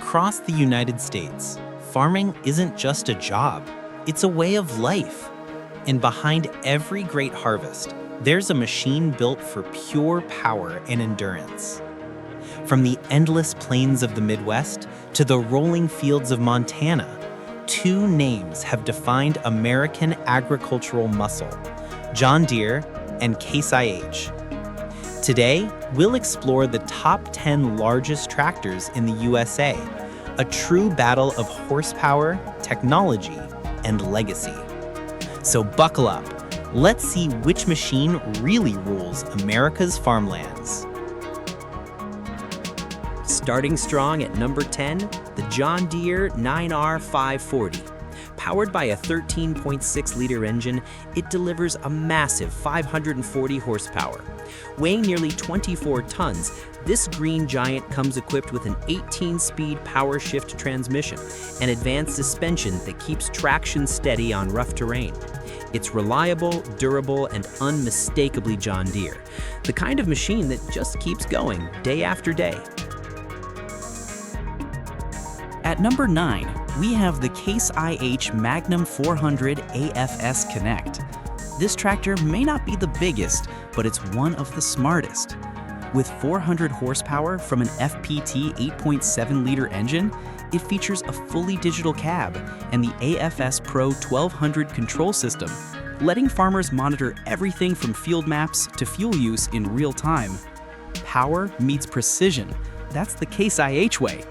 Across the United States, farming isn't just a job, it's a way of life. And behind every great harvest, there's a machine built for pure power and endurance. From the endless plains of the Midwest to the rolling fields of Montana, two names have defined American agricultural muscle: John Deere and Case IH. Today, we'll explore the top 10 largest tractors in the USA, a true battle of horsepower, technology, and legacy. So buckle up. Let's see which machine really rules America's farmlands. Starting strong at number 10, the John Deere 9R540. Powered by a 13.6-liter engine, it delivers a massive 540 horsepower. Weighing nearly 24 tons, this green giant comes equipped with an 18-speed power shift transmission and advanced suspension that keeps traction steady on rough terrain. It's reliable, durable, and unmistakably John Deere, the kind of machine that just keeps going day after day. At number 9, we have the Case IH Magnum 400 AFS Connect. This tractor may not be the biggest, but it's one of the smartest. With 400 horsepower from an FPT 8.7-liter engine, it features a fully digital cab and the AFS Pro 1200 control system, letting farmers monitor everything from field maps to fuel use in real time. Power meets precision. That's the Case IH way.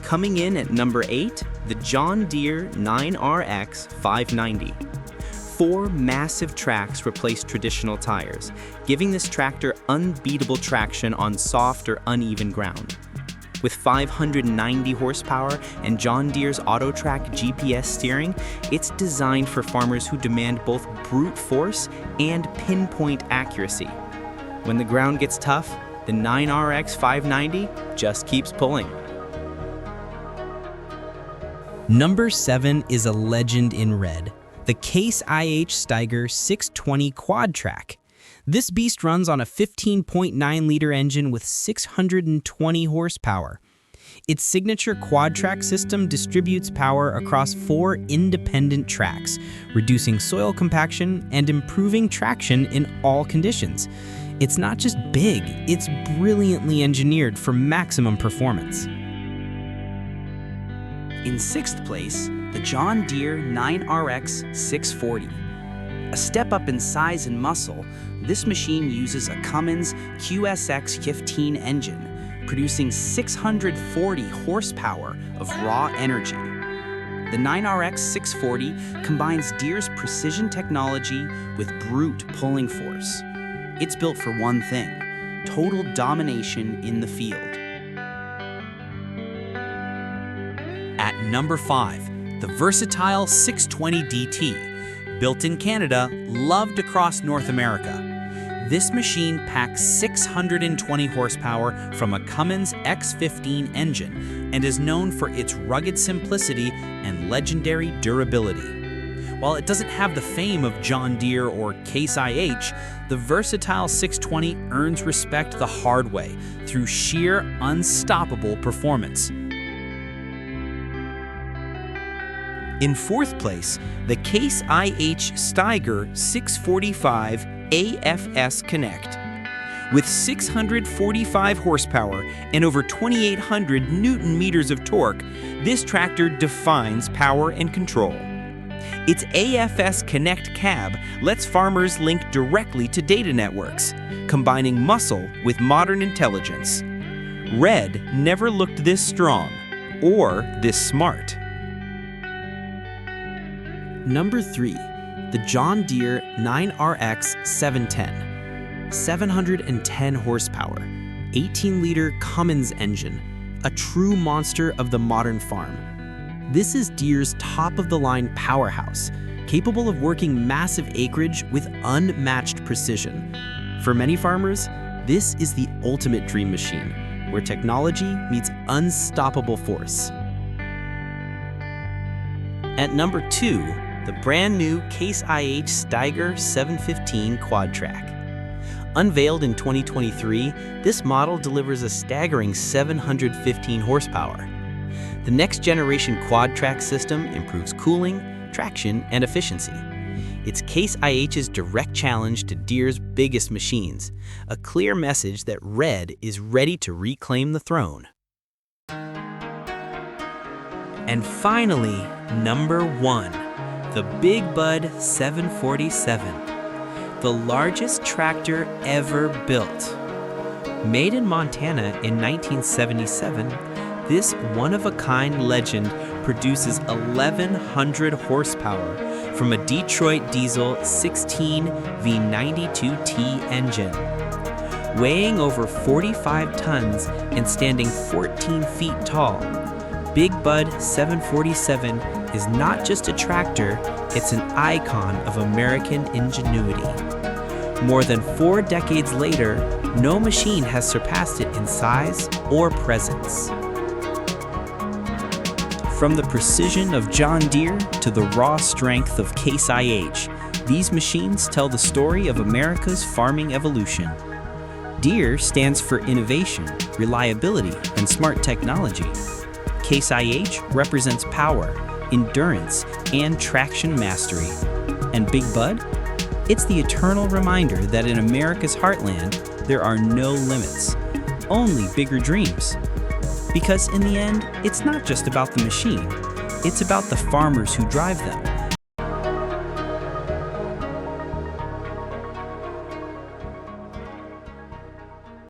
Coming in at number 8, the John Deere 9RX 590. 4 massive tracks replace traditional tires, giving this tractor unbeatable traction on soft or uneven ground. With 590 horsepower and John Deere's AutoTrac GPS steering, it's designed for farmers who demand both brute force and pinpoint accuracy. When the ground gets tough, the 9RX 590 just keeps pulling. Number 7 is a legend in red, the Case IH Steiger 620 Quadtrac. This beast runs on a 15.9-liter engine with 620 horsepower. Its signature Quadtrac system distributes power across 4 independent tracks, reducing soil compaction and improving traction in all conditions. It's not just big, it's brilliantly engineered for maximum performance. In 6th place, the John Deere 9RX 640. A step up in size and muscle, this machine uses a Cummins QSX15 engine, producing 640 horsepower of raw energy. The 9RX 640 combines Deere's precision technology with brute pulling force. It's built for one thing: total domination in the field. At number 5, the versatile 620 DT. Built in Canada, loved across North America. This machine packs 620 horsepower from a Cummins X15 engine and is known for its rugged simplicity and legendary durability. While it doesn't have the fame of John Deere or Case IH, the versatile 620 earns respect the hard way through sheer unstoppable performance. In 4th place, the Case IH Steiger 645 AFS Connect. With 645 horsepower and over 2,800 Newton meters of torque, this tractor defines power and control. Its AFS Connect cab lets farmers link directly to data networks, combining muscle with modern intelligence. Red never looked this strong or this smart. Number 3, the John Deere 9RX 710. 710 horsepower, 18-liter Cummins engine, a true monster of the modern farm. This is Deere's top-of-the-line powerhouse, capable of working massive acreage with unmatched precision. For many farmers, this is the ultimate dream machine, where technology meets unstoppable force. At number 2, the brand new Case IH Steiger 715 Quadtrac. Unveiled in 2023, this model delivers a staggering 715 horsepower. The next generation Quadtrac system improves cooling, traction, and efficiency. It's Case IH's direct challenge to Deere's biggest machines, a clear message that Red is ready to reclaim the throne. And finally, number 1, the Big Bud 747, the largest tractor ever built. Made in Montana in 1977, this one-of-a-kind legend produces 1,100 horsepower from a Detroit diesel 16 V92T engine. Weighing over 45 tons and standing 14 feet tall, Big Bud 747 is not just a tractor, it's an icon of American ingenuity. More than 4 decades later, no machine has surpassed it in size or presence. From the precision of John Deere to the raw strength of Case IH, these machines tell the story of America's farming evolution. Deere stands for innovation, reliability, and smart technology. Case IH represents power, endurance, and traction mastery. And Big Bud? It's the eternal reminder that in America's heartland, there are no limits, only bigger dreams. Because in the end, it's not just about the machine, it's about the farmers who drive them.